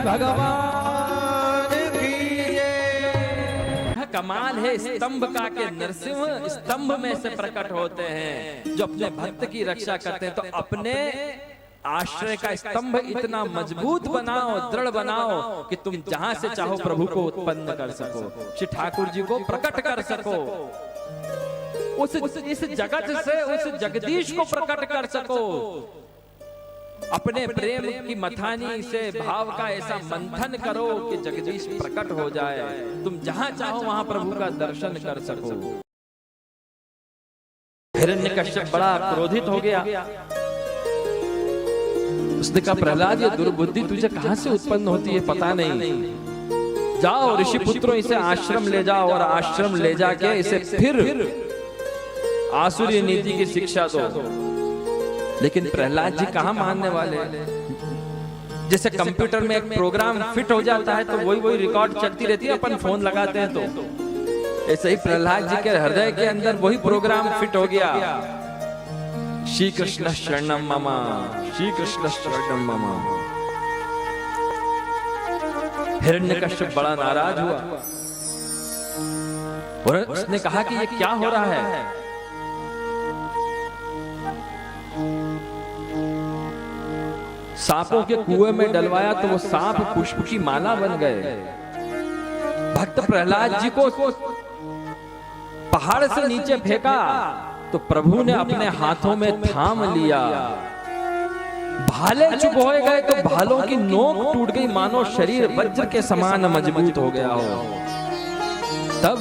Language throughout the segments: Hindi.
भगवान की जय। कमाल है स्तंभ का के नरसिंह स्तंभ में से प्रकट होते हैं जो अपने भक्त की रक्षा करते हैं। तो अपने आश्रय का स्तंभ इतना मजबूत बनाओ, दृढ़ बनाओ कि तुम जहां से चाहो प्रभु को उत्पन्न कर सको, श्री ठाकुर जी को प्रकट कर सको, इस जगत से उस जगदीश को प्रकट कर सको। अपने प्रेम की मथानी से भाव का ऐसा मंथन करो कि जगदीश प्रकट हो जाए, तुम जहां चाहो वहां प्रभु का दर्शन कर सको। हिरण्यकश्यप बड़ा क्रोधित हो गया। उसने कहा, प्रहलाद ये दुर्बुद्धि तुझे कहां से उत्पन्न होती है पता नहीं, जाओ ऋषि पुत्रों इसे आश्रम ले जाओ और आश्रम ले जाके इसे फिर आसुरी नीति की शिक्षा दो। लेकिन प्रहलाद जी कहां मानने वाले। जैसे कंप्यूटर में एक प्रोग्राम फिट हो जाता है तो वही रिकॉर्ड चलती रहती है, अपन फोन लगाते हैं तो ऐसे ही प्रहलाद जी के हृदय के अंदर वही प्रोग्राम फिट हो गया। श्री कृष्ण शरणम मम, श्री कृष्ण शरणम मम। हिरण्यकश्यप बड़ा नाराज हुआ और उसने कहा कि ये क्या हो रहा है। सांपों के कुएं में डलवाया तो वो सांप पुष्प की माला बन गए। भक्त प्रहलाद जी को पहाड़ से नीचे फेंका तो प्रभु ने अपने हाथों में थाम लिया। भाले चुप हो गए तो भालों की नोक टूट गई, मानो शरीर वज्र के समान मजबूत हो गया हो। तब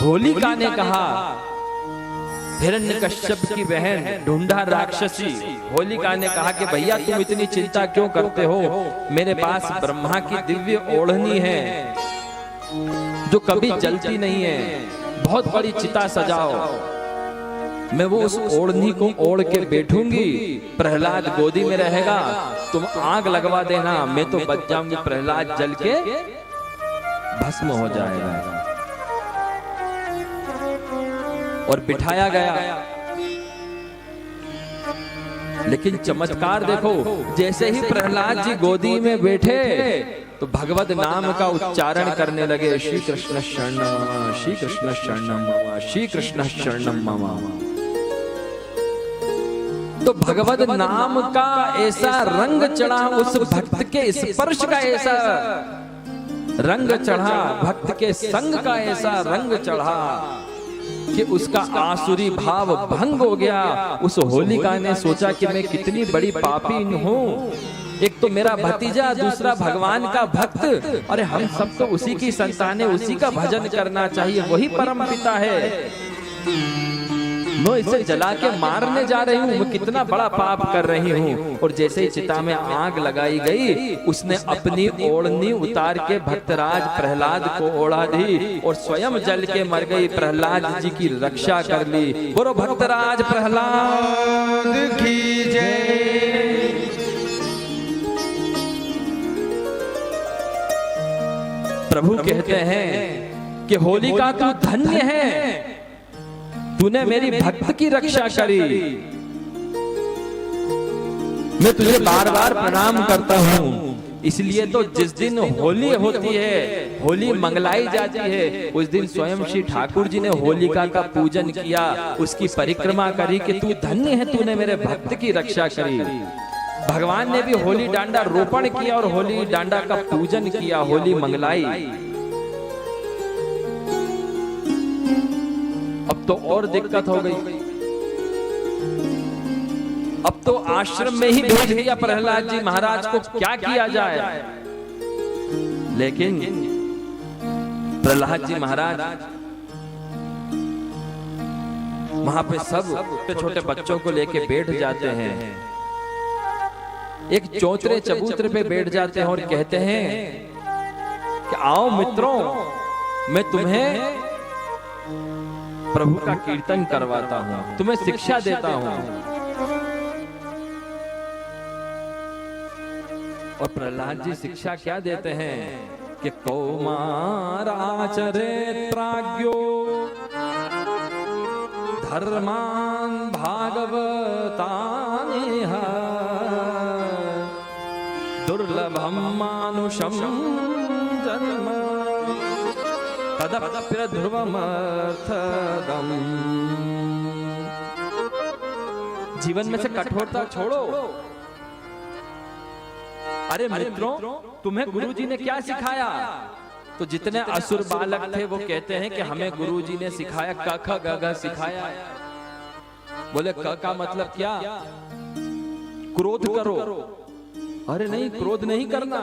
होलिका ने कहा, हिरण्यकश्यप की बहन ढूंढा राक्षसी होलिका ने कहा कि भैया तुम इतनी चिंता क्यों करते हो, मेरे पास ब्रह्मा की दिव्य ओढ़नी है जो कभी जलती नहीं है, बहुत बड़ी चिता सजाओ, मैं वो उस ओढ़नी को ओढ़ के बैठूंगी, प्रहलाद गोदी में रहेगा, तुम आग लगवा देना, मैं तो बच जाऊंगी, प्रहलाद जल के भस्म हो जाएगा। और बिठाया गया। लेकिन चमत्कार देखो, जैसे ही प्रहलाद जी गोदी में बैठे तो भगवत नाम का उच्चारण करने लगे, श्री कृष्ण शरणम मम, श्री कृष्ण शरणम मम, श्री कृष्ण शरणम मम। तो भगवत नाम का ऐसा रंग चढ़ा, उस भक्त के स्पर्श का ऐसा रंग चढ़ा, भक्त के संग का ऐसा रंग चढ़ा कि उसका आसुरी भाव भंग हो गया। उस होलिका ने सोचा कि मैं कितनी बड़ी पापी हूँ, एक तो मेरा भतीजा, दूसरा भगवान का भक्त, अरे हम सब तो उसी की संतान है, उसी का भजन करना चाहिए, वही परम पिता है, मैं इसे जला के मारने जा रही हूँ, मैं कितना बड़ा पाप कर रही हूँ। और जैसे ही चिता में आग लगाई गई, उसने अपनी ओढ़नी उतार के भक्तराज प्रहलाद को ओढ़ा दी और स्वयं जल के मर गई, प्रहलाद जी की रक्षा कर ली। बोलो भक्तराज प्रहलाद की जय। प्रभु कहते हैं कि होलिका तू धन्य है, तूने मेरी भक्त की रक्षा करी, मैं तुझे बार बार प्रणाम करता हूँ। इसलिए तो जिस दिन होली होती है, होली मंगलाई जाती है, उस दिन स्वयं श्री ठाकुर जी ने होलिका का पूजन किया, उसकी परिक्रमा करी कि तू धन्य है, तूने मेरे भक्त की रक्षा करी। भगवान ने भी होली डांडा रोपण किया और होली डांडा का पूजन किया, होली मंगलाई। अब तो और दिक्कत हो गई, अब तो आश्रम में ही भेज दिया प्रहलाद जी महाराज को, क्या किया जाए। लेकिन प्रहलाद जी महाराज वहां पे सब छोटे बच्चों को लेके बैठ जाते हैं, एक चौतरे चबूतरे पे बैठ जाते हैं और कहते हैं कि आओ मित्रों, मैं तुम्हें प्रभु का कीर्तन करवाता हूं, तुम्हें शिक्षा देता हूं। और प्रहलाद जी शिक्षा क्या देते हैं कि कौमाराचरे प्राज्ञो धर्मान भागवतानिह दुर्लभम मानुषम जन्म तदप्य ध्रुवमर्थदम। जीवन में से कठोरता छोड़ो। अरे मित्रों, तुम्हें गुरुजी ने क्या सिखाया? तो जितने असुर बालक थे वो कहते हैं कि हमें गुरुजी ने सिखाया, क ख ग घ सिखाया। बोले क का मतलब क्या? क्रोध करो। अरे नहीं, क्रोध नहीं करना।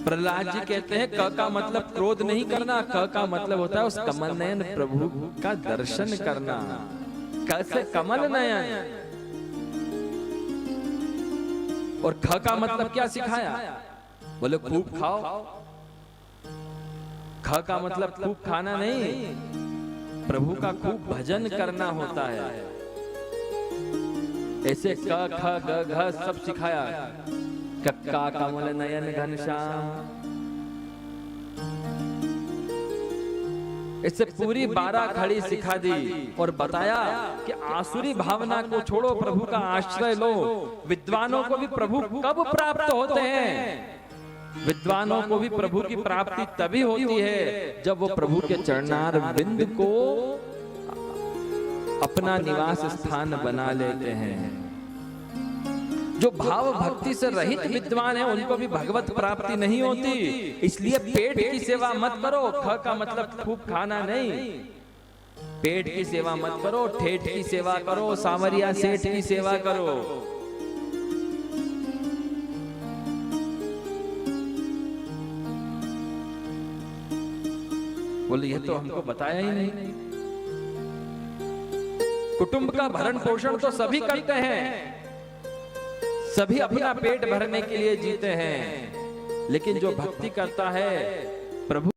प्रहलाद जी कहते हैं क का मतलब क्रोध नहीं करना, क का मतलब होता है उस कमल नयन प्रभु का दर्शन करना। कैसे कमल नयन। और ख का मतलब क्या सिखाया? बोले खूब खाओ। ख का मतलब खूब खाना नहीं, प्रभु का खूब भजन करना होता है। ऐसे क ख ग घ सब सिखाया। कक्का कमल नयन घनश्याम। इससे पूरी 12 खड़ी सिखा दी और बताया कि आसुरी भावना को छोड़ो, प्रभु का आश्रय लो। विद्वानों को भी प्रभु कब प्राप्त होते हैं? विद्वानों को भी प्रभु की प्राप्ति तभी होती है जब वो प्रभु के चरणार बिंद को अपना निवास स्थान बना लेते हैं। जो भाव भक्ति से रहित विद्वान है उनको भी भगवत प्राप्ति नहीं होती। इसलिए पेट की सेवा मत करो। ख का मतलब खूब खाना नहीं। पेट की सेवा मत करो, ठेठ की सेवा करो, सांवरिया सेठ की सेवा करो। बोले ये तो हमको बताया ही नहीं। कुटुंब का भरण पोषण तो सभी करते हैं, सभी अपना पेट भरने के लिए जीते हैं, लेकिन जो भक्ति करता है प्रभु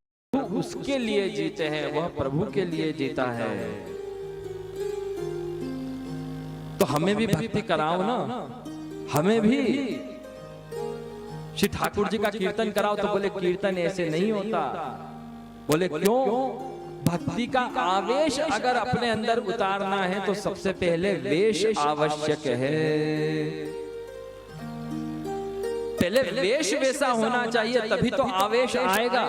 उसके लिए जीते हैं, वह प्रभु के लिए जीता है। तो हमें भी भक्ति कराओ ना, हमें भी श्री ठाकुर जी का कीर्तन कराओ। तो बोले कीर्तन ऐसे नहीं होता। बोले क्यों? भक्ति का आवेश अगर अपने अंदर उतारना है तो सबसे पहले वेश आवश्यक है। पहले वेश वैसा होना चाहिए, तभी तो आवेश आएगा।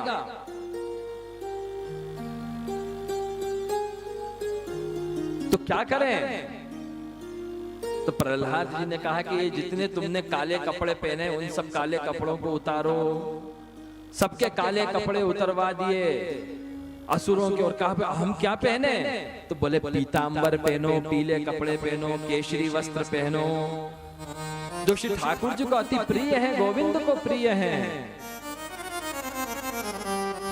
तो क्या करें? तो प्रहलाद जी ने कहा कि ये जितने तुमने काले कपड़े पहने उन सब काले कपड़ों को उतारो। सबके काले कपड़े उतरवा दिए असुरों के। और कहा हम क्या पहने? तो बोले पीतांबर पहनो, पीले कपड़े पहनो, केशरी वस्त्र पहनो, जो श्री ठाकुर जी को अति प्रिय है, गोविंद को प्रिय है।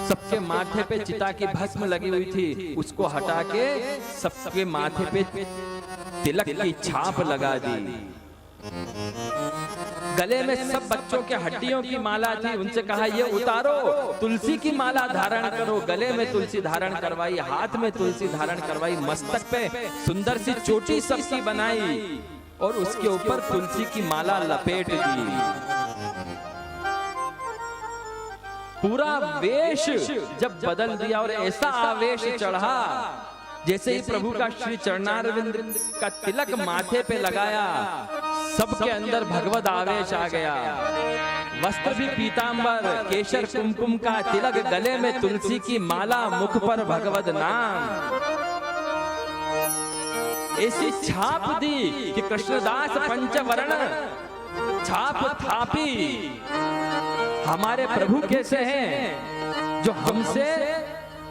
सबके माथे पे चिता की भस्म लगी हुई थी, उसको हटा के सबके माथे पे तिलक की छाप लगा दी। गले में सब बच्चों के हड्डियों की माला थी, उनसे कहा ये उतारो, तुलसी की माला धारण करो। गले में तुलसी धारण करवाई, हाथ में तुलसी धारण करवाई, मस्तक पे सुंदर सी चोटी सबकी बनाई और उसके ऊपर तुलसी की माला लपेट दी। पूरा वेश जब बदल दिया और ऐसा आवेश चढ़ा, जैसे ही प्रभु का श्री चरणारविंद का तिलक माथे पे लगाया, सबके अंदर भगवत आवेश आ गया। वस्त्र भी पीतांबर, केशर कुमकुम का तिलक, गले में तुलसी की माला, मुख पर भगवत नाम। ऐसी छाप दी कि कृष्णदास पंचवर्ण छाप थापी। हमारे प्रभु कैसे हैं? जो हमसे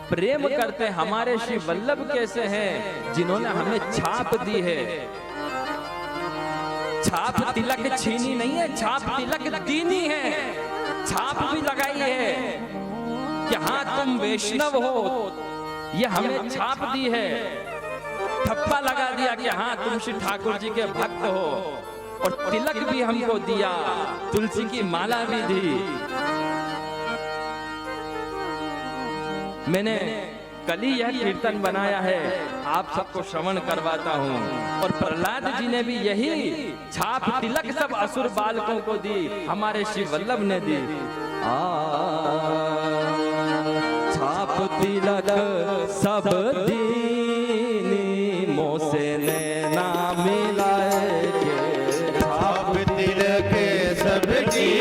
प्रेम करते हैं। हमारे श्री वल्लभ कैसे हैं? जिन्होंने हमें छाप दी है। छाप तिलक छीनी नहीं है, छाप तिलक दीनी है। छाप भी लगाई है कि हाँ तुम वैष्णव हो, ये हमें छाप दी है। ठप्पा लगा दिया कि हाँ तुम श्री ठाकुर जी के भक्त हो, और तिलक भी हमको दिया, तुलसी की माला भी दी। मैंने कल ही यह कीर्तन बनाया है, आप सबको श्रवण करवाता हूँ। और प्रहलाद जी ने भी यही छाप तिलक सब असुर बालकों को दी, हमारे श्री वल्लभ ने दी। छाप तिलक सब दीनी, मोसे नैना मिलाए के। छाप तिलक सब दीनी,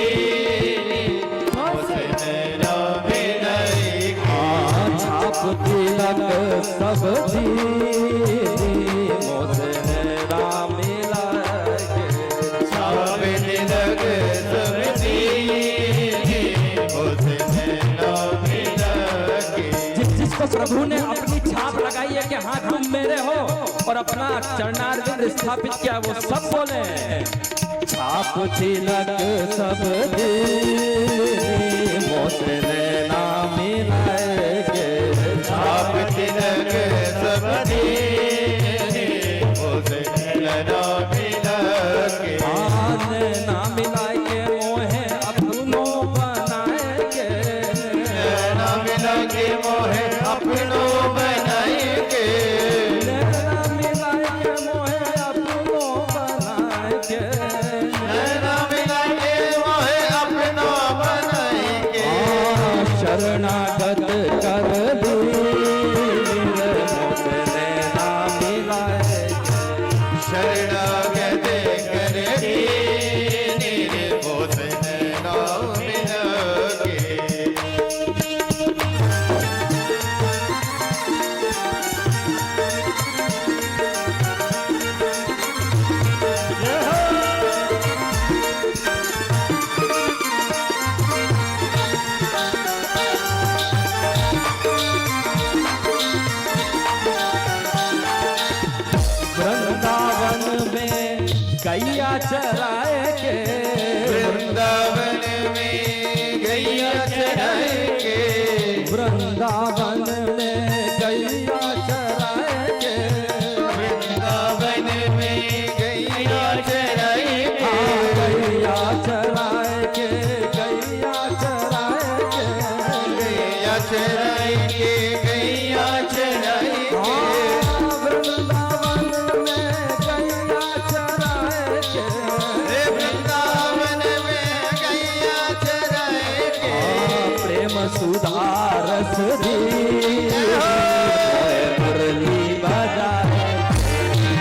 को प्रभु ने अपनी छाप लगाई है कि हाँ तुम मेरे हो और अपना चरणारविंद स्थापित किया, वो सब बोले छाप तिलक सब मोसे नैना मिलाएंगे, छाप तिलक सब मोसे नैना मिलाएंगे, नैना मिलाएंगे मोहे अपनों बनाएंगे, नैना मिलाएंगे मोहे अपनों बनाएंगे, नैना मिलाएंगे मोहे अपनों बनाएंगे, नैना मिलाएंगे मोहे अपनों बनाएंगे, शरणागत कर दीर मोसे नैना मिलाएंगे, शरणागत कर दीर मोसे नैना मिलाएंगे। वृंदावन में गैया चराए के, वृंदावन में गैया चराएंगे, वृंदावन में गैया चराए के, वृंदावन में गैया चराएंगे, गैया चराए के, गैया चराए के, गैया चराएंगे, गैया चराएंगे, वृंदावन में गैया चराए के, वृंदावन में गैया चराएंगे, प्रेम सुधारस दी मुरली बजाए,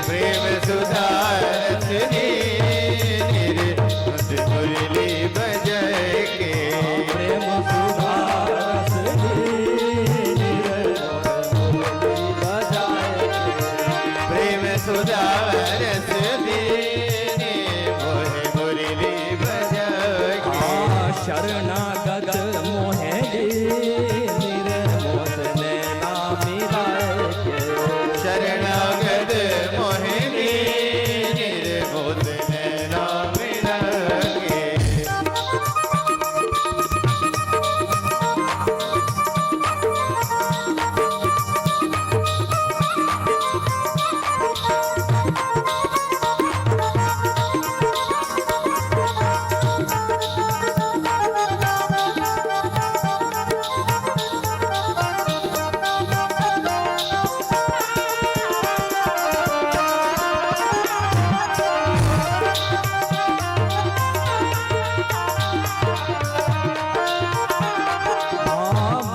प्रेम सुधारस नीर मुरली बजाएंगे, प्रेम सुधारस दी मुरली बजाए, प्रेम सुधारस नीर मोहे मुरली बजाएंगे, शरणागत मोहे निर्मोस नैना मिलाए, शरणागत मोहे निर्मोस नैना मिलाएंगे,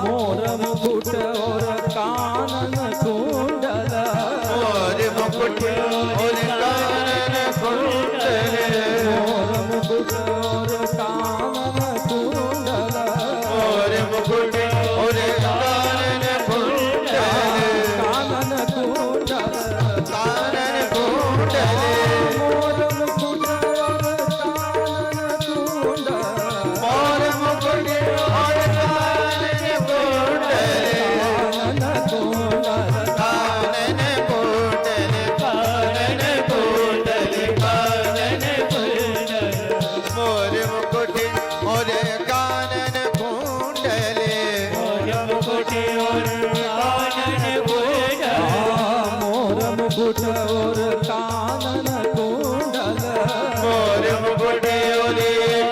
मोर मुकुट और कानन कुंडल, मोर मुकुट और कानन कुंडल, मोर मुकुट और कानन कुंडल, मोर मुकुट और कानन कुंडल, कानन कुंडल, कानन कुंडल, मोर मुकुट और कानन कुंडल, मोर मुकुट और कानन कुंडल, कानन कुंडल, कानन कुंडल, कानन कुंडल, कानन कुंडल, मोर मुकुट और कानन कुंडल, मोर मुकुट और कानन कुंडल, मोर मुकुट और कानन कुंडल, मोर मुकुट और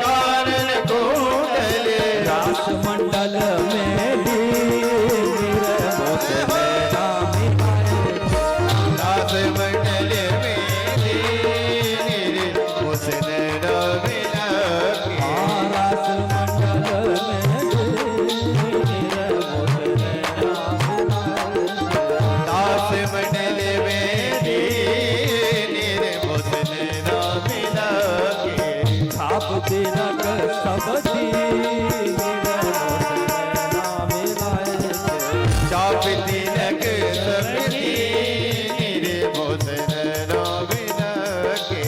कानन कुंडल, रास मंडल में निर्मोस नैना मिलाए, दास मंडल में निर्मोस नैना मिलाएंगे, रास मंडल में निर्मोस नैना मिलाए, दास मंडल में निर्मोस नैना मिलाएंगे, छाप तिलक सब दी निर्मोस नैना मिलाए, चाप तिलक सब निर्मोस नैना मिलाएंगे,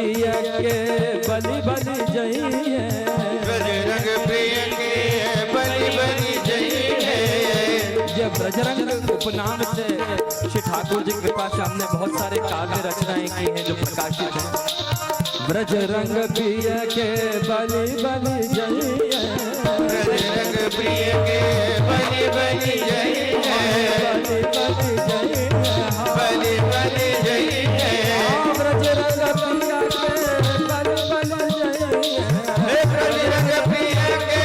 प्रिय के बलि बलि जइए, बजरंग प्रिय के बलि बलि जइए। ये बजरंग उपनाम से श्री ठाकुर जी कृपा से हमने बहुत सारे काव्य रचनाएं की हैं जो प्रकाशित हैं। बजरंग प्रिय के बलि बलि जइए, बजरंग प्रिय के बलि बलि जइए, बलि बलि जइए, बलि बलि जइए। बजरंग प्रिय के बलि बलि जइए, बजरंग प्रिय के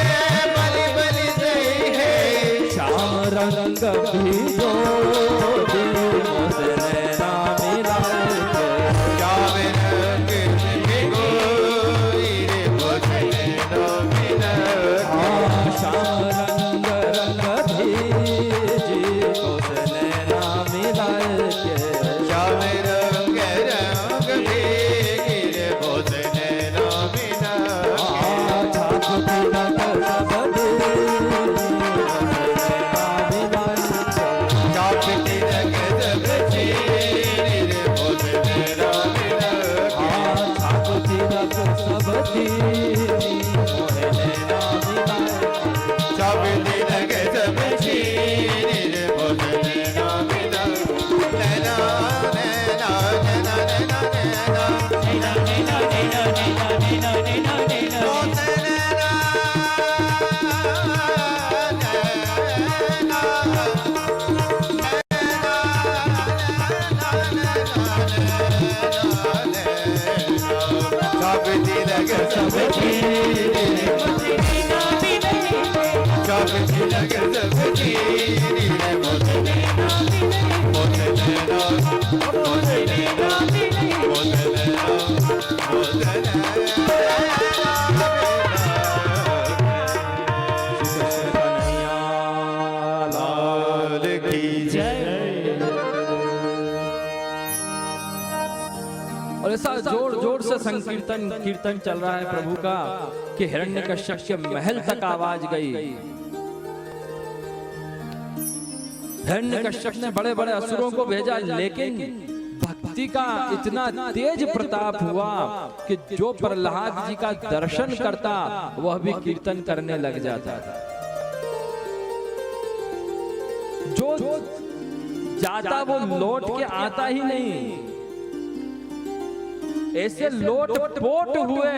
बलि बलि जइए। श्याम रंग भीजो दिल से नैना मिलाए, श्याम रंग भिगोई रे भोसले नो मिला। श्याम रंग रंग भीजी को से नैना मिलाए के, श्याम रंग रंग भीगी रे भोसले नो मिला। छाप तिलक सब चाप तिलक सब चीरी रे भोसले नो मिला। छाप तिलक सब दीनी मोहे नैना मिलाए, चाप तिलक सब चीरी रे भोसले नो मिला। नैना नैना नैना नैना नैना नैना नैना नैना नैना नैना भोसले नैना सब तिलक सब चीरी रे सब तिलक सब चीरी रे भोसले भोसले नो भोसले नो भोसले नो भोसले लाल की जय। और ऐसा जोर जोर से संकीर्तन कीर्तन चल रहा है प्रभु का कि हिरण्यकश्यप के महल तक आवाज गई। हिरण्यकश्यप ने बड़े बड़े असुरों को भेजा, लेकिन भक्ति का इतना तेज प्रताप हुआ कि जो प्रहलाद जी का दर्शन करता वह भी कीर्तन करने लग जाता था। जो जाता वो लौट के आता ही नहीं, ऐसे लोट पोट हुए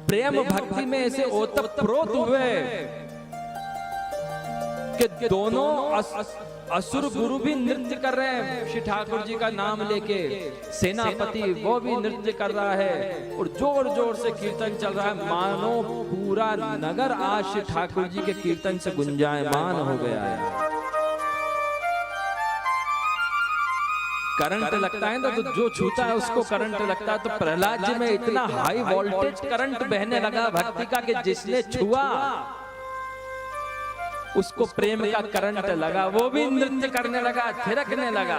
प्रेम भक्ति में, ऐसे ओतप्रोत हुए कि दोनों असुर गुरु भी नृत्य कर रहे हैं श्री ठाकुर जी का नाम लेके। सेनापति वो भी नृत्य कर रहा है और जोर जोर से कीर्तन चल रहा है, मानो पूरा नगर आज श्री ठाकुर जी के कीर्तन से गुंजायमान हो गया है। करंट लगता है ना, तो जो छूता है उसको करंट लगता है। तो प्रहलाद जी में इतना हाई वोल्टेज करंट बहने लगा भक्ति का कि जिसने छुआ उसको प्रेम का करंट लगा, वो भी नृत्य करने लगा, थिरकने लगा।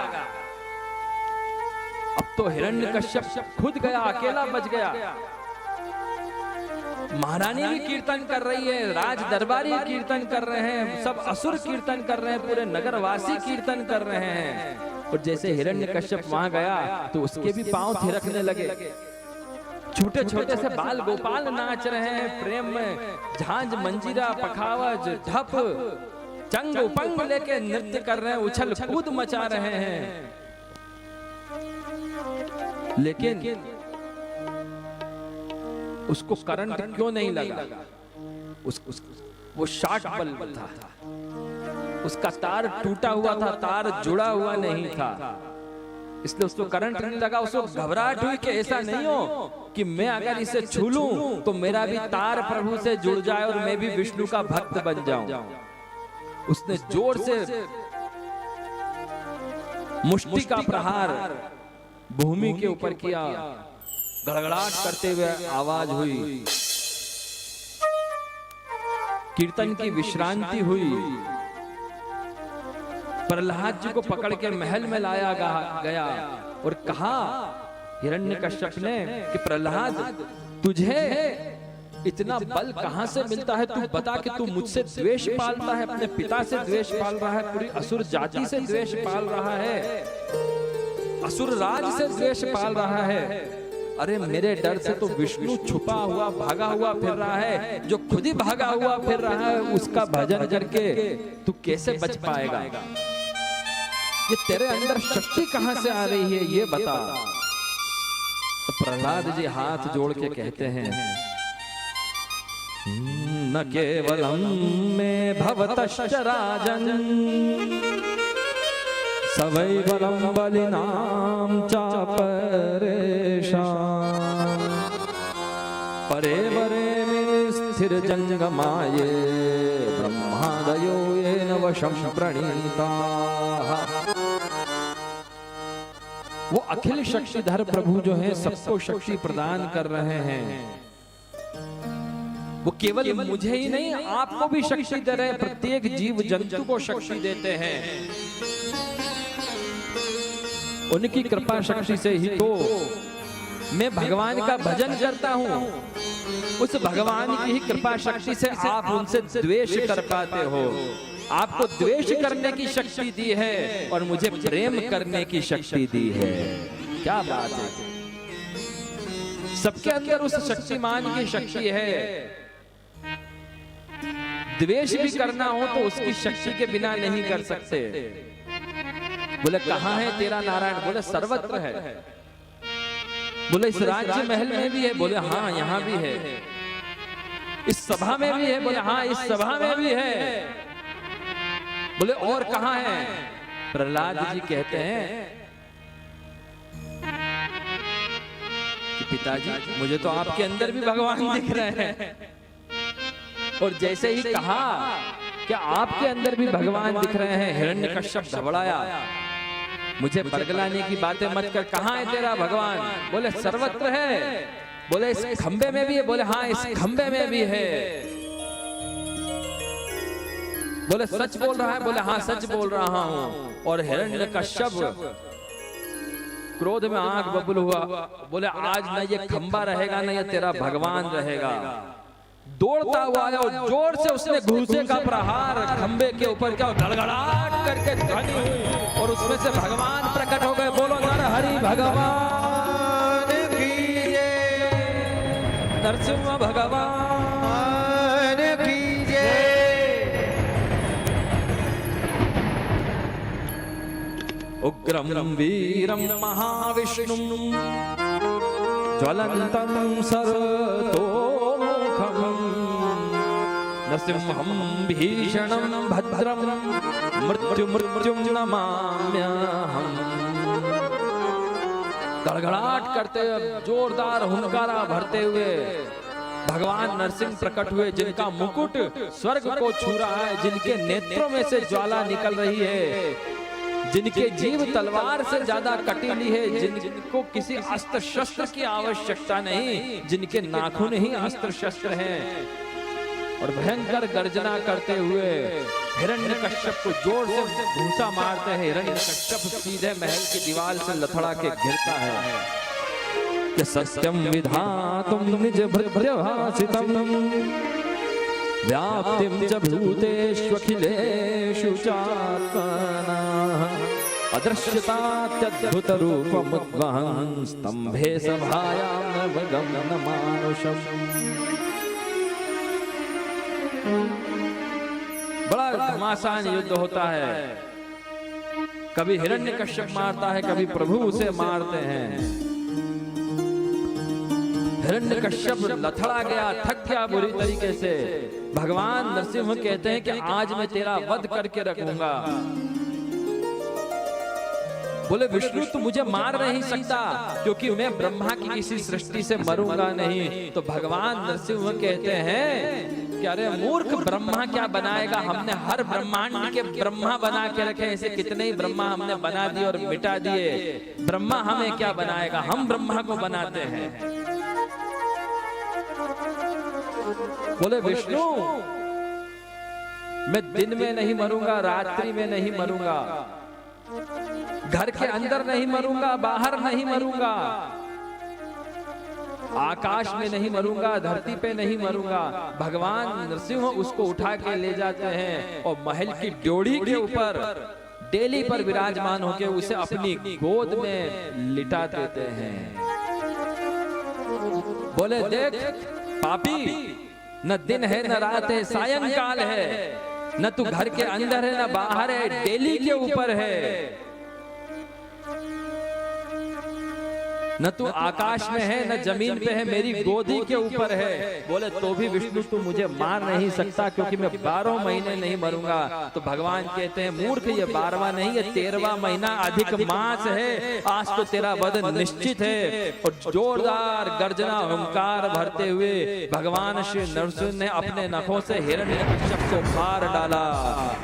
अब तो हिरण्यकश्यप खुद गया, अकेला बच गया। महारानी भी कीर्तन कर रही है, राज दरबारी कीर्तन कर रहे हैं, सब असुर कीर्तन कर रहे हैं, पूरे नगरवासी कीर्तन कर रहे हैं। और जैसे हिरण्यकश्यप वहां गया तो उसके भी पांव थिरकने लगे। छोटे छोटे से बाल गोपाल नाच रहे हैं प्रेम में, झांझ मंजीरा पखावज ढप चंग उपंग लेके नृत्य कर रहे हैं, उछल कूद मचा रहे हैं। लेकिन उसको करंट क्यों नहीं लगा? वो शॉर्ट बल्ब था, उसका तार टूटा हुआ था, तार जुड़ा हुआ नहीं था, इसलिए उसको करंट नहीं लगा। उसको घबराहट हुई कि ऐसा नहीं हो कि मैं अगर इसे छू लूं तो मेरा भी तार प्रभु से जुड़ जाए और मैं भी विष्णु का भक्त बन जाऊं। उसने जोर से मुष्टि का प्रहार भूमि के ऊपर किया, गड़गड़ाहट करते हुए आवाज हुई, कीर्तन की विश्रांति हुई। प्रहलाद जी को पकड़ के महल में लाया गया और कहा हिरण्यकश्यप ने कि प्रहलाद, तुझे इतना बल कहां से मिलता है? तू बता कि तू मुझसे द्वेष पालता है, अपने पिता से द्वेष पाल रहा है, पूरी असुर जाति से द्वेष पाल रहा है, असुर राज से द्वेष पाल रहा है। अरे मेरे डर से तो विष्णु छुपा हुआ भागा हुआ फिर रहा है, जो खुद ही भागा हुआ फिर रहा है, उसका भजन करके तू कैसे बच पाएगा? ये तेरे अंदर शक्ति कहां से आ रही है ये बता। तो प्रहलाद जी हाथ जोड़ के कहते हैं, न केवलम में भवतश्च राजन सवैबलम बलिनाम चापरेशा परे वरे में स्थिर जंगमाये ब्रह्मादयो येन वशं प्रणीता। वो अखिल शक्तिधर प्रभु जो हैं सबको शक्ति प्रदान कर रहे हैं। वो केवल मुझे ही नहीं आपको भी शक्ति दे रहे हैं, प्रत्येक जीव जंतु को शक्ति देते हैं। उनकी कृपा शक्ति से ही तो मैं भगवान का भजन करता हूं। उस भगवान की ही कृपा शक्ति से आप उनसे द्वेष कर पाते हो। आपको द्वेष करने की शक्ति दी है और मुझे प्रेम करने की शक्ति दी है। क्या बात है! सबके अंदर उस शक्तिमान की शक्ति है। द्वेष भी करना हो तो उसकी शक्ति के बिना नहीं कर सकते। बोले कहां है तेरा नारायण? बोले सर्वत्र है। बोले इस राज्य महल में भी है? बोले हाँ यहां भी है। इस सभा में भी है? बोले हाँ इस सभा में भी है। बोले और कहां है? प्रहलाद जी कहते हैं कि पिताजी मुझे तो आपके अंदर भी भगवान दिख रहे हैं। और जैसे ही कहा कि आपके अंदर भी भगवान दिख रहे हैं, हिरण्यकश्यप घबराया। मुझे बरगलाने की बातें मत कर, कहां है तेरा भगवान? बोले सर्वत्र है। बोले इस खंबे में भी है? बोले हाँ इस खंबे में भी है। बोले सच बोल रहा है? बोले हाँ सच बोल रहा हूं। और हिरण्यकश्यप क्रोध में आंख बबूल हुआ। बोले आज न ये खंबा रहेगा न ये तेरा भगवान रहेगा। दौड़ता हुआ आया और जोर से उसने घूंसे का प्रहार खंबे के ऊपर क्या गड़गड़ाहट करके ध्वनि हुई और उसमें से भगवान प्रकट हो गए। बोलो नरहरि भगवान की जय, नरसिंह भगवान की जय। उग्रम वीरम महाविष्णुम ज्वलंतम सर्वतोमुखम् नरसिंहं भीषणं भद्रं मृत्युं नमाम्यहम्। गड़गड़ाहट करते जोरदार हुंकारा भरते हुए भगवान नरसिंह प्रकट हुए, जिनका मुकुट स्वर्ग को छू रहा है, जिनके नेत्रों में से ज्वाला निकल रही है, जिनके जीव तलवार से ज्यादा कटीली है, जिनको किसी अस्त्र शस्त्र की आवश्यकता नहीं, जिनके नाखून ही अस्त्र शस्त्र हैं। और भयंकर गर्जना करते हुए हिरण्यकश्यप को जोर से घूंसा मारते हैं। हिरण्यकश्यप सीधे महल की दीवार से लथड़ा के गिरता है कि सत्यम विधातुम निज भृत्यभासितम व्याप्तिं च भूतेष्वखिलेषु चात्मना अदृश्यतात्यद्भुत रूपमुद्वहन् स्तंभे सभायां नवगमन मानुषम्। बड़ा घमासान युद्ध होता है। कभी हिरण्यकश्यप मारता है, कभी प्रभु उसे मारते हैं। हिरण्यकश्यप लथड़ा गया, थक गया बुरी तरीके से। भगवान नरसिंह कहते हैं कि आज मैं तेरा वध करके रखूंगा। बोले विष्णु तू मुझे मार नहीं सकता क्योंकि मैं ब्रह्मा की किसी सृष्टि से मरूंगा नहीं। तो भगवान नरसिंह कहते हैं कि अरे मूर्ख, ब्रह्मा क्या बनाएगा? हमने हर ब्रह्मांड के ब्रह्मा बना के रखे, ऐसे कितने ही ब्रह्मा हमने बना दिए और मिटा दिए। ब्रह्मा हमें क्या बनाएगा? हम ब्रह्मा को बनाते हैं। बोले विष्णु मैं दिन में नहीं मरूंगा, रात्रि में नहीं मरूंगा, घर के अंदर नहीं मरूंगा, बाहर नहीं मरूंगा, आकाश में नहीं मरूंगा, धरती पे नहीं मरूंगा। भगवान नरसिंह उसको उठा के ले जाते हैं और महल की ड्योढ़ी के ऊपर डेली पर विराजमान होकर उसे अपनी गोद में लिटा देते हैं। बोले देख पापी, न दिन है न रात है, सायंकाल है, न तू घर के अंदर है न बाहर है, डेली के ऊपर है, न तू आकाश में है न जमीन पे है, मेरी गोदी के ऊपर है। बोले तो भी विष्णु तू मुझे मार नहीं सकता क्योंकि मैं 12 महीने नहीं मरूंगा। तो भगवान कहते हैं मूर्ख, ये 12वां नहीं, ये 13वां महीना अधिक मास है, आज तो तेरा वध निश्चित है। और जोरदार गर्जना हुंकार भरते हुए भगवान श्री नरसिंह ने अपने नखों से हिरण्यकश्यप को फाड़ डाला।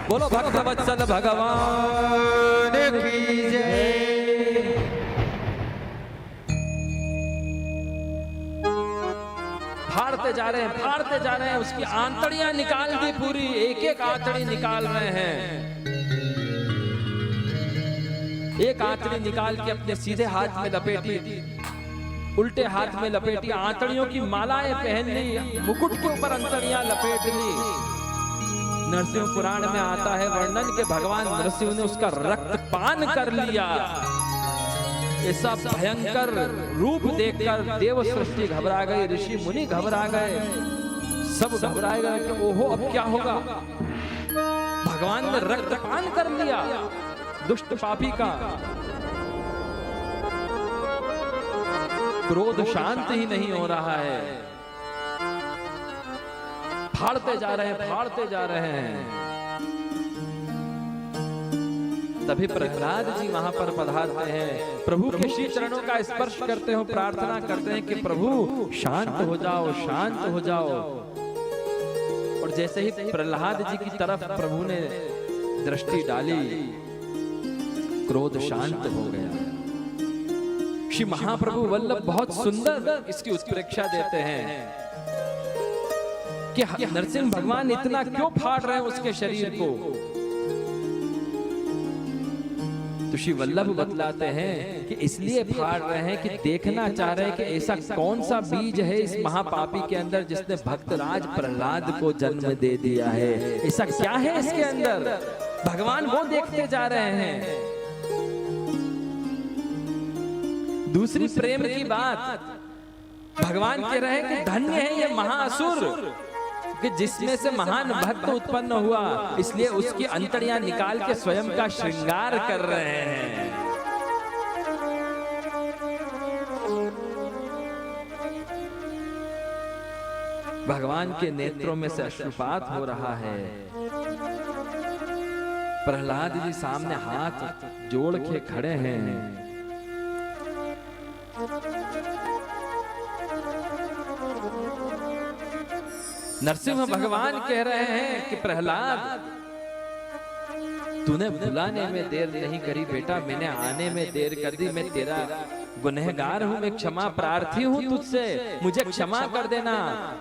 बोलो भक्तवत्सल भगवान की जय। फाड़ते जा रहे हैं, फाड़ते जा रहे हैं, उसकी आंतड़ियां निकाल दी पूरी, एक एक आंतड़ी निकाल रहे हैं। एक आंतड़ी निकाल के अपने सीधे हाथ में लपेटी, उल्टे हाथ में लपेटी, आंतड़ियों की मालाएं पहन ली, मुकुट के ऊपर आंतड़ियां लपेट ली। नरसिंह पुराण में आता है वर्णन के भगवान नरसिंह ने उसका रक्तपान कर लिया। ऐसा भयंकर रूप देखकर देव सृष्टि घबरा गई, ऋषि मुनि घबरा गए, सब घबरा गए कि ओहो अब क्या होगा। भगवान ने रक्तपान कर लिया दुष्ट पापी का। क्रोध शांत ही नहीं हो रहा है, फाड़ते जा रहे हैं, फाड़ते जा रहे हैं। तभी प्रहलाद जी वहां पर पधारते हैं, प्रभु के श्री चरणों का स्पर्श करते हो, प्रार्थना करते हैं कि प्रभु शांत हो जाओ, शांत हो जाओ। और जैसे ही प्रहलाद जी की तरफ प्रभु ने दृष्टि डाली, क्रोध शांत हो गया। श्री महाप्रभु वल्लभ बहुत सुंदर इसकी उत्प्रेक्षा देते हैं कि नरसिंह भगवान इतना क्यों फाड़ रहे हैं उसके शरीर को। तो श्री वल्लभ बतलाते हैं कि इसलिए फाड़ रहे हैं कि देखना चाह रहे हैं कि ऐसा कौन सा बीज है इस महापापी के अंदर जिसने भक्तराज प्रहलाद को जन्म दे दिया है। ऐसा क्या है इसके अंदर, भगवान वो देखते जा रहे हैं। दूसरी प्रेम की बात, भगवान कह रहे हैं कि धन्य है ये महाअसुर कि जिसमें से महान भक्त उत्पन्न हुआ, इसलिए उसकी अंतड़ियां निकाल के स्वयं का श्रृंगार कर रहे हैं। भगवान के नेत्रों में से अश्रुपात हो रहा है। प्रहलाद जी सामने हाथ जोड़ के खड़े हैं। नरसिंह भगवान कह रहे हैं कि प्रहलाद तूने बुलाने में देर नहीं करी बेटा, मैंने आने में देर कर दी। मैं तेरा गुनहगार हूं, मैं क्षमा प्रार्थी हूं तुझसे, मुझे क्षमा कर देना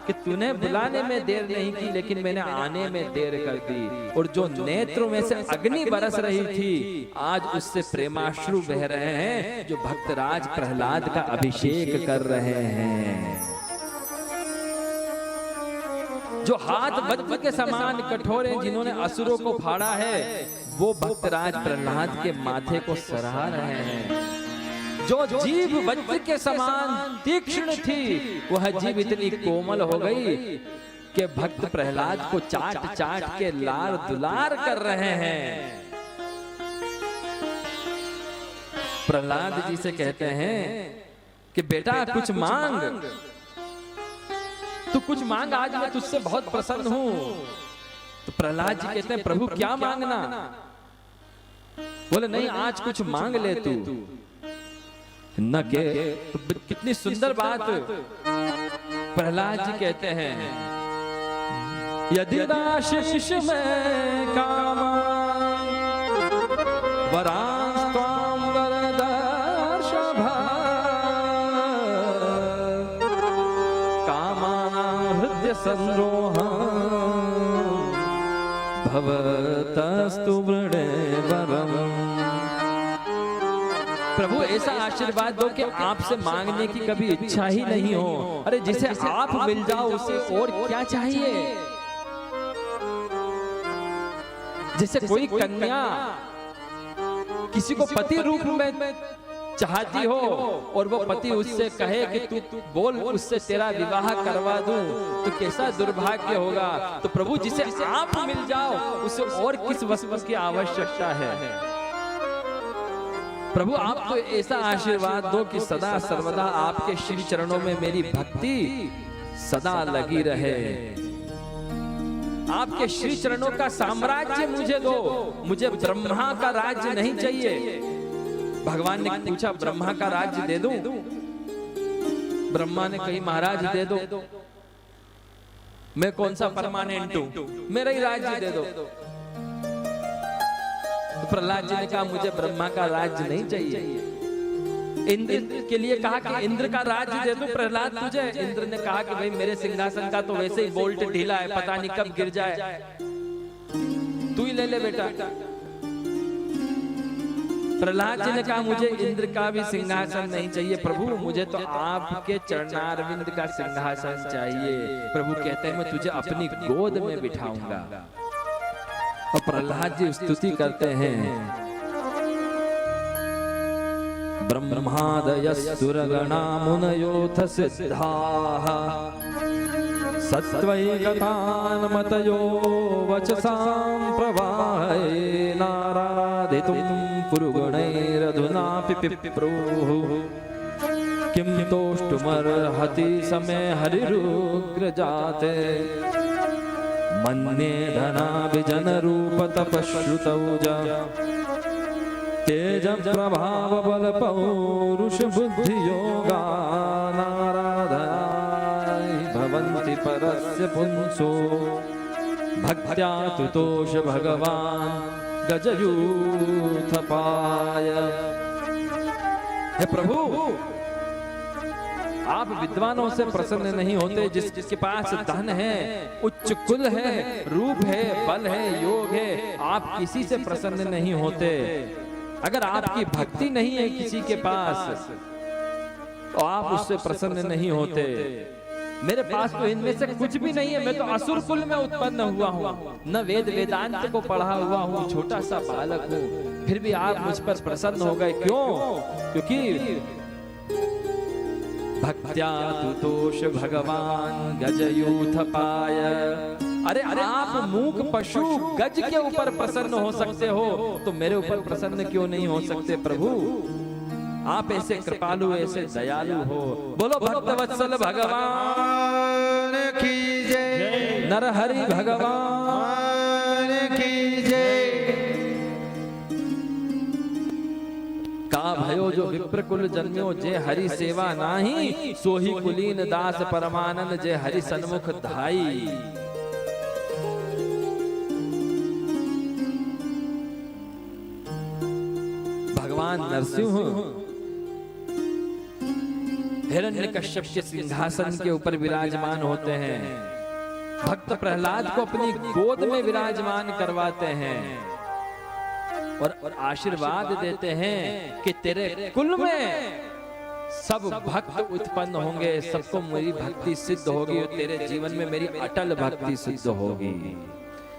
कि तूने बुलाने में देर नहीं की लेकिन मैंने आने में देर कर दी। और जो नेत्रों में से अग्नि बरस रही थी आज उससे प्रेमाश्रु बह रहे हैं, जो भक्तराज प्रहलाद का अभिषेक कर रहे हैं। जो हाथ वज्र के समान कठोर हैं, जिन्होंने असुरों को फाड़ा है, वो भक्तराज प्रहलाद के माथे को सराह रहे हैं। जो जीभ वज्र के समान तीक्ष्ण थी, वह जीभ इतनी कोमल हो गई कि भक्त प्रहलाद को चाट चाट के लार दुलार कर रहे हैं। प्रहलाद जी से कहते हैं कि बेटा कुछ मांग, तू कुछ मांग, आज मैं तुझसे बहुत प्रसन्न हूं। तो प्रहलाद जी कहते हैं प्रभु क्या मांगना। बोले नहीं आज कुछ मांग ले तू। न के तो कितनी सुंदर बात। प्रहलाद जी कहते हैं यदि आशीष में कामा वरास्त्वाम वरदर्शभ कामाहृद्य संरोह भवतस्तु वृणे वरम। प्रभु ऐसा आशीर्वाद दो कि आपसे मांगने की कभी इच्छा ही नहीं हो। अरे जिसे आप मिल जाओ उसे और क्या चाहिए। जैसे कोई कन्या किसी को पति रूप में चाहती हो और वो पति उससे कहे कि तू बोल, उससे तेरा विवाह करवा दूं, तो कैसा दुर्भाग्य होगा। तो प्रभु जिसे आप मिल जाओ उसे और किस वस्तु की आवश्यकता है। प्रभु आप तो ऐसा आशीर्वाद दो कि सदा सर्वदा आपके श्री चरणों में मेरी भक्ति सदा लगी रहे। आपके श्री चरणों का साम्राज्य मुझे दो, मुझे ब्रह्मा का राज्य नहीं चाहिए। भगवान ने पूछा ब्रह्मा का राज्य दे दूं? ब्रह्मा ने कही महाराज दे दो, मैं कौन सा परमानेंट हूं, मेरा ही राज्य दे दो। तो प्रहलाद जी ने कहा मुझे ब्रह्मा का राज्य नहीं चाहिए। इंद्र के लिए कहा कि इंद्र का राज्य दे दूं प्रहलाद तुझे। इंद्र ने कहा कि भाई मेरे सिंहासन का तो वैसे ही बोल्ट ढीला है, पता नहीं कब गिर जाए, तू ही ले ले बेटा। प्रहलाद जी ने कहा मुझे इंद्र का भी सिंहासन नहीं चाहिए प्रभु, मुझे तो आपके चरणारविंद का सिंहासन चाहिए। प्रभु कहते हैं मैं तुझे अपनी गोद में बिठाऊंगा। और प्रहलाद जी स्तुति करते हैं, ब्रह्मादयस्तुरगणा मुनयोथ सिद्धाः सत्त्वैकतान्मतयो वचसां प्रवाहे नाराधितुं पुरुगुणैरधुनापि पिप्रुः किं तोष्टुमर्हति समे हरिरुग्रजाते मन्ये धनाभिजनरूपतपश्रुतौ तेज प्रभाव बल पौरुष बुद्धि योगा नाराधनाय भवन्ति परस्य पुंसो भक्त्या तुतोष भगवान गजयूथपाय। हे प्रभु आप विद्वानों से प्रसन्न नहीं होते, जिसके पास धन है, उच्च कुल है, रूप है, बल है, योग है, आप किसी से प्रसन्न नहीं होते। अगर आपकी भक्ति नहीं है किसी के पास तो आप उससे प्रसन्न नहीं होते। मेरे पास तो इनमें से कुछ भी नहीं है, मैं तो असुर कुल में उत्पन्न हुआ हूँ, न वेद वेदांत को पढ़ा हुआ हूँ, छोटा सा बालक हूँ, फिर भी आप मुझ पर प्रसन्न हो गए। क्यों? क्योंकि भक्त्या तुतोष भगवान गजयूथपाय। अरे आप मूक पशु गज के ऊपर प्रसन्न हो सकते हो तो मेरे ऊपर प्रसन्न क्यों नहीं हो सकते प्रभु? आप ऐसे कृपालु, ऐसे दयालु हो। बोलो भक्तवत्सल भगवान की जय, नरहरि भगवान की जय। का भयो जो विप्रकुल जन्म्यो जे हरि सेवा नाही, सोही कुलीन दास परमानंद जे हरि सन्मुख धाई। भगवान नरसिंह हिरण्यकश्यप के सिंहासन के ऊपर विराजमान होते हैं, भक्त प्रहलाद को अपनी गोद में विराजमान करवाते हैं और आशीर्वाद देते हैं कि तेरे कुल में सब भक्त उत्पन्न होंगे, सबको मेरी भक्ति सिद्ध होगी और तेरे जीवन में मेरी अटल भक्ति सिद्ध होगी।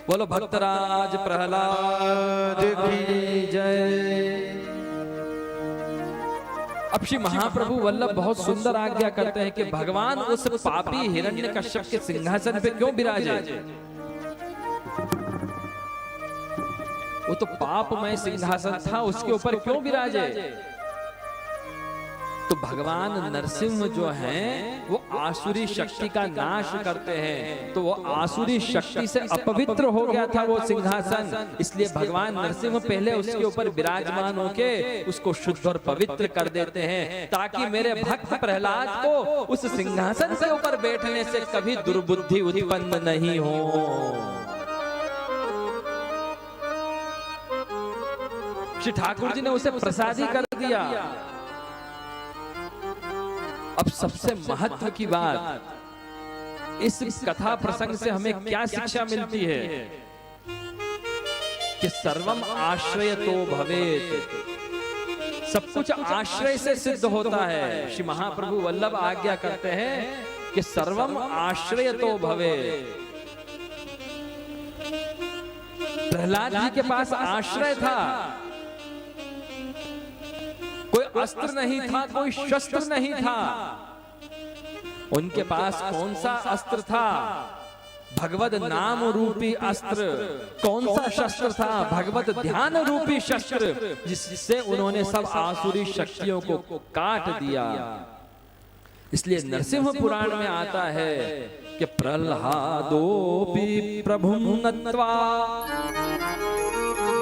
बोलो भक्तराज प्रहलाद की जय। अब श्री महाप्रभु वल्लभ बहुत सुंदर आज्ञा करते हैं कि भगवान उस पापी हिरण्यकश्यप के सिंहासन पे क्यों विराजे? वो तो पापमय सिंहासन था, उसके ऊपर क्यों विराजे? तो भगवान नरसिंह जो हैं वो आसुरी शक्ति का नाश करते हैं, तो वो आसुरी शक्ति से अपवित्र हो गया था वो सिंहासन, इसलिए भगवान नरसिंह पहले उसके ऊपर विराजमान होके उसको शुद्ध और पवित्र कर देते हैं, ताकि मेरे भक्त प्रहलाद को उस सिंहासन के ऊपर बैठने से कभी दुर्बुद्धि उत्पन्न नहीं हो। श्री ठाकुर जी ने उसे प्रसादी कर दिया। अब सबसे महत्व की बात, इस कथा प्रसंग से हमें क्या शिक्षा मिलती है कि सर्वम आश्रयतो भवेत्, सब कुछ आश्रय से सिद्ध होता है। श्री महाप्रभु वल्लभ आज्ञा करते हैं कि सर्वम आश्रयतो भवेत्। प्रहलाद जी के पास आश्रय था, कोई अस्त्र नहीं था, कोई शस्त्र नहीं था। उनके पास कौन सा अस्त्र था? भगवत नाम रूपी अस्त्र। कौन सा शस्त्र था? भगवत ध्यान रूपी शस्त्र, जिससे उन्होंने सब आसुरी शक्तियों को काट दिया। इसलिए नरसिंह पुराण में आता है कि प्रहलादोपि प्रभुं नत्वा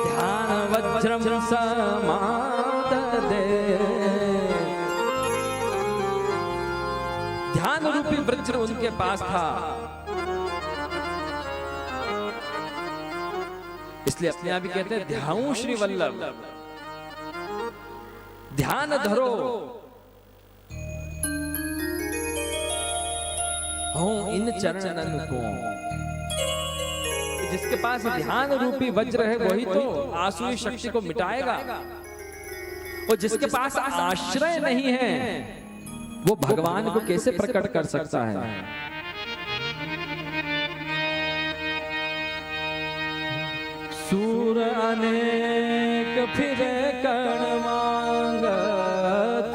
ध्यान वज्रम समाददे। ध्यान रूपी वज्र उनके पास था, इसलिए अपने आप ही कहते हैं ध्याऊं श्री वल्लभ, ध्यान धरो। हूं इन चरणन को। जिसके पास ध्यान रूपी वज्र है वही तो आसुरी शक्ति को मिटाएगा। और जिसके पास आश्रय नहीं है वो भगवान को कैसे प्रकट कर सकता है? सूर अनेक फिरे कण मांगत,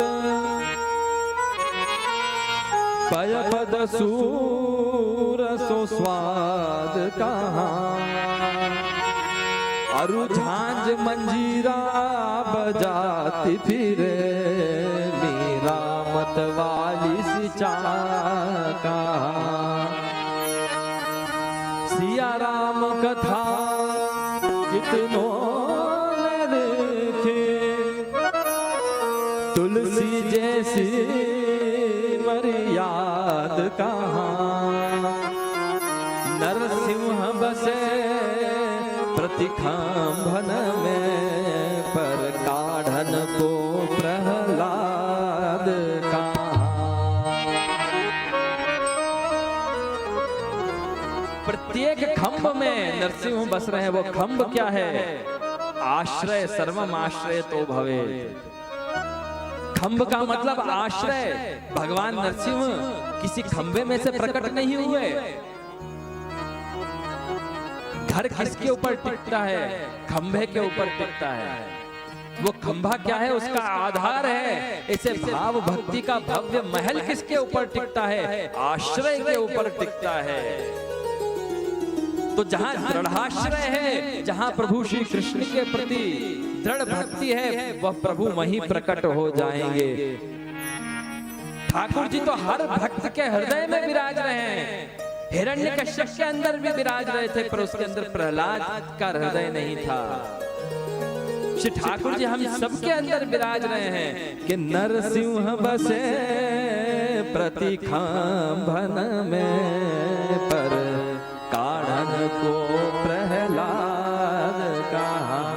पय पद सूर सो स्वाद कहाँ। अरु झांझ मंजीरा बजाती फिरे, मीरा मत वाली सी चाका। सिया राम कथा कितनों ने देखे, तुलसी जैसी मर्याद कहाँ। नरसिंह बसे प्रतिखंभन में, पर काढ़न को प्रहलाद कहाँ। प्रत्येक खंभ में नरसिंह बस रहे हैं। वो खंभ क्या है? आश्रय। सर्वम आश्रय तो भवे। खंभ का मतलब आश्रय। भगवान नरसिंह किसी खंभे में से प्रकट नहीं हुए। घर किसके ऊपर टिकता है? खंभे के ऊपर टिकता है। वो खंभा क्या है? उसका आधार है। ऐसे भाव भक्ति का भव्य महल किसके ऊपर टिकता है? आश्रय के ऊपर टिकता है। तो जहां दृढ़ाश्रय है, जहां प्रभु श्री कृष्ण के प्रति दृढ़ भक्ति है, वह प्रभु वहीं प्रकट हो जाएंगे। ठाकुर जी तो हर भक्त के हृदय में विराज रहे हैं। हिरण्यकश्यप के अंदर भी विराज रहे थे, पर उसके अंदर प्रहलाद का हृदय नहीं था। श्री ठाकुर जी हम सबके अंदर विराज रहे हैं कि नरसिंह बसे प्रतिखंभन में, पर काढ़न को प्रहलाद कहाँ।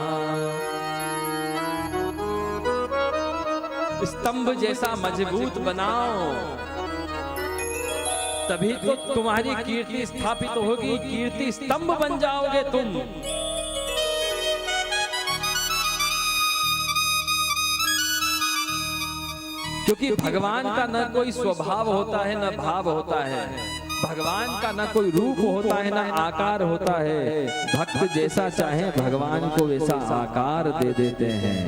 स्तंभ जैसा मजबूत बनाओ, तभी तो तुम्हारी कीर्ति स्थापित होगी। कीर्ति स्तंभ बन जाओगे तुम। क्योंकि भगवान का न कोई स्वभाव होता है, न भाव होता है। भगवान का न कोई रूप होता है, न आकार होता है। भक्त जैसा चाहे भगवान को वैसा आकार दे देते हैं।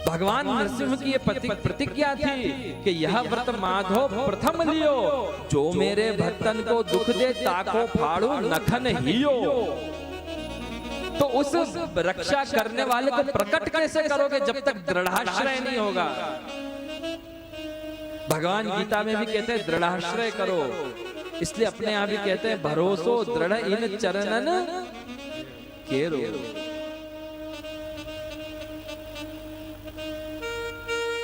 भगवान नरसिंह की ये प्रतिज्ञा थी कि यह व्रत माधव प्रथम लियो, जो मेरे भक्तन को दुख दे ताको फाड़ू नखन हियो। तो उस रक्षा करने वाले को प्रकट कैसे करोगे जब तक दृढ़ाश्रय नहीं होगा? भगवान गीता में भी कहते हैं दृढ़ाश्रय करो। इसलिए अपने आप ही कहते हैं भरोसो दृढ़ इन चरणन केरो।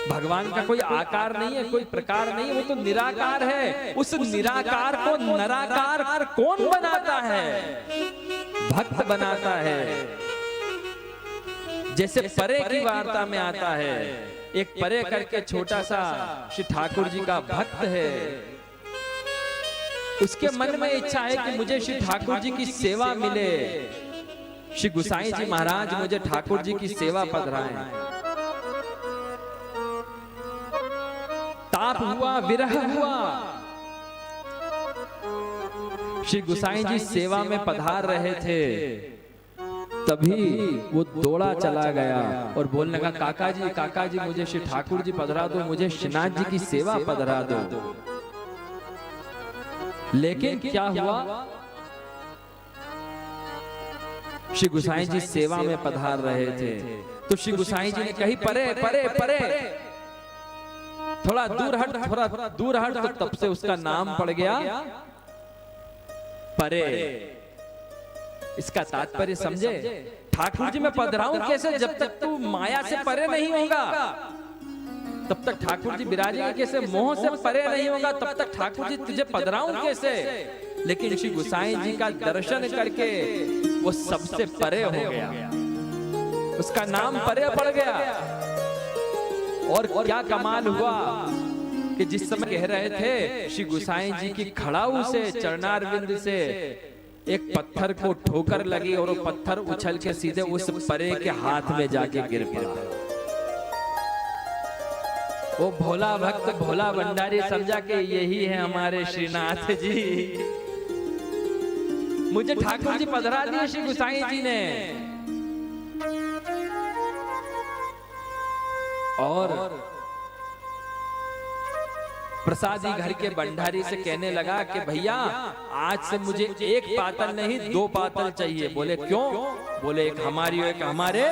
भगवान का कोई आकार नहीं है, कोई प्रकार नहीं है, वो तो निराकार है। उस निराकार को नराकार कौन बनाता है? भक्त बनाता है। जैसे परे की वार्ता में आता है, एक परे करके छोटा सा श्री ठाकुर जी का भक्त है। उसके मन में इच्छा है कि मुझे श्री ठाकुर जी की सेवा मिले। श्री गुसाई जी महाराज मुझे ठाकुर जी की सेवा पधराएं। ताप हुआ, विरह हुआ। श्री गुसाई जी सेवा में पधार रहे थे। तभी वो दौड़ा चला गया और बोलने लगा, काका जी मुझे श्री ठाकुर जी पधरा दो, मुझे श्रीनाथ जी की सेवा पधरा दो। लेकिन क्या हुआ, श्री गुसाई जी सेवा में पधार रहे थे तो श्री गुसाई जी ने कही, परे परे परे, थोड़ा दूर हट। तो तब से उसका नाम पड़ गया परे। इसका तात्पर्य समझे, ठाकुर जी मैं पधराऊं कैसे, जब तक तू माया से परे नहीं होगा तब तक ठाकुर जी विराजेंगे कैसे, मोह से परे नहीं होगा तब तक ठाकुर जी तुझे पधराऊं कैसे। लेकिन श्री गुसाई जी का दर्शन करके वो सबसे परे हो गया, उसका नाम परे पड़ गया। और क्या कमाल हुआ कि जिस समय कह रहे थे श्री गुसाई जी की खड़ाऊ से, चरणारविंद से एक पत्थर को ठोकर लगी और वो पत्थर उछल के सीधे उस परे के हाथ में जाके गिर पड़ा। वो भोला भक्त, भोला भंडारी समझा कि यही है हमारे श्रीनाथ जी, मुझे ठाकुर जी पधरा दिए श्री गुसाई जी ने। और प्रसादी घर के भंडारी से कहने लगा कि भैया आज से मुझे एक पातल नहीं 2 पातल चाहिए। बोले क्यों? बोले एक हमारी और एक हमारे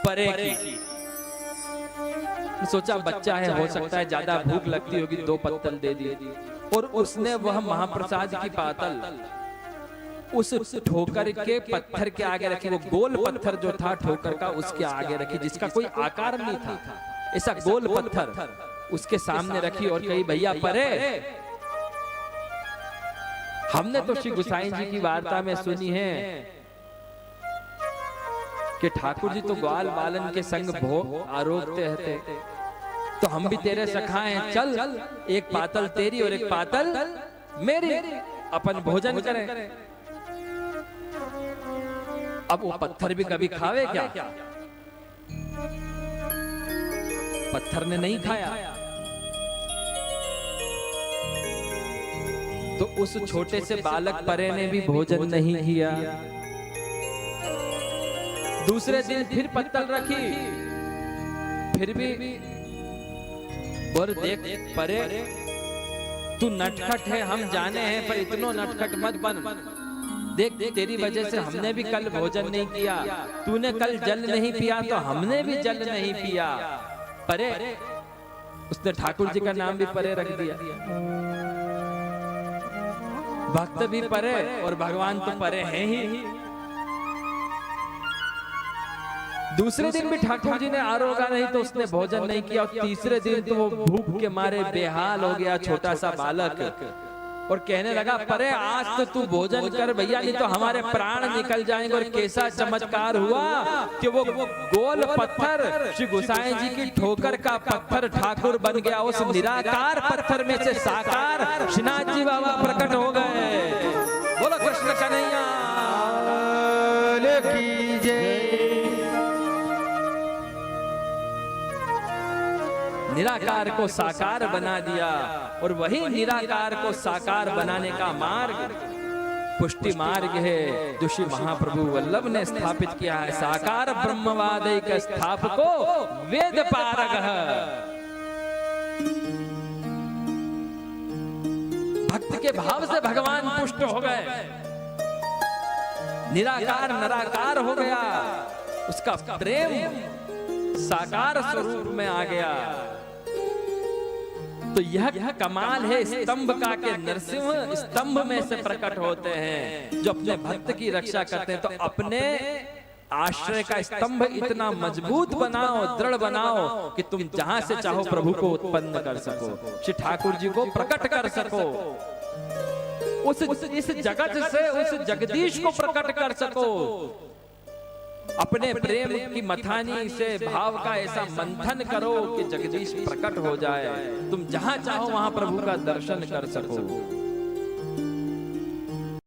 परे की। सोचा बच्चा है, हो सकता है ज्यादा भूख लगती होगी, 2 पत्तल दे दी। और उसने वह महाप्रसाद की पातल उस ठोकर के पत्थर के आगे रखी, वो गोल पत्थर जो था ठोकर का उसके आगे रखी, जिसका कोई आकार नहीं था, ऐसा गोल पत्थर उसके सामने रखी और कही भैया परे। हमने तो श्री गुसाई जी की वार्ता में सुनी है कि ठाकुर जी तो ग्वाल बालन के संग भोग आरोगते रहते, तो हम भी तेरे सखा हैं, चल एक पातल तेरी और एक पातल मेरी, अपन भोजन करें। अब वो पत्थर भी कभी खावे क्या? पत्थर ने नहीं खाया। तो उस छोटे से बालक परे ने भी भोजन नहीं किया। दूसरे दिन फिर पत्तल रखी, फिर भी बोल देख परे तू नटखट है, हम जाने हैं, पर इतनो नटखट मत बन। देख तेरी वजह से हमने भी कल भोजन नहीं किया, तूने कल जल नहीं पिया तो हमने भी जल नहीं पिया। परे, उसने ठाकुर जी का नाम भी परे रख दिया। भक्त भी परे और भगवान तो परे हैं ही। दूसरे दिन भी ठाकुर जी ने आरोगा नहीं तो उसने भोजन नहीं किया। और तीसरे दिन तो वो भूख के मारे बेहाल हो गया छोटा सा बालक, और कहने लगा परे आज तो तू भोजन कर भैया, नहीं तो हमारे प्राण निकल जाएंगे। और कैसा चमत्कार हुआ कि वो गोल पत्थर श्री गुसाई जी की ठोकर का पत्थर ठाकुर बन गया। उस निराकार पत्थर में से साकार श्रीनाथ जी बाबा प्रकट हो गए। बोलो कृष्ण कन्हैया की जय। निराकार को साकार बना दिया, और वही निराकार को साकार बनाने का मार्ग पुष्टि मार्ग है जो श्री महाप्रभु वल्लभ ने स्थापित किया है। साकार ब्रह्मवादैक स्थापको वेद पारगः। भक्त के भाव से भगवान पुष्ट हो गए, निराकार निराकार हो गया, उसका प्रेम साकार स्वरूप में आ गया। तो यह कमाल है स्तंभ का के नरसिंह स्तंभ में से प्रकट होते हैं, जो अपने भक्त की रक्षा करते हैं। तो अपने आश्रय का स्तंभ इतना मजबूत बनाओ, दृढ़ बनाओ कि तुम जहां से चाहो प्रभु को उत्पन्न कर सको, श्री ठाकुर जी को प्रकट कर सको, इस जगत से उस जगदीश को प्रकट कर सको। अपने प्रेम की मथानी से भाव का ऐसा मंथन करो कि जगदीश प्रकट हो जाए, तुम जहां चाहो वहां प्रभु का दर्शन कर सको।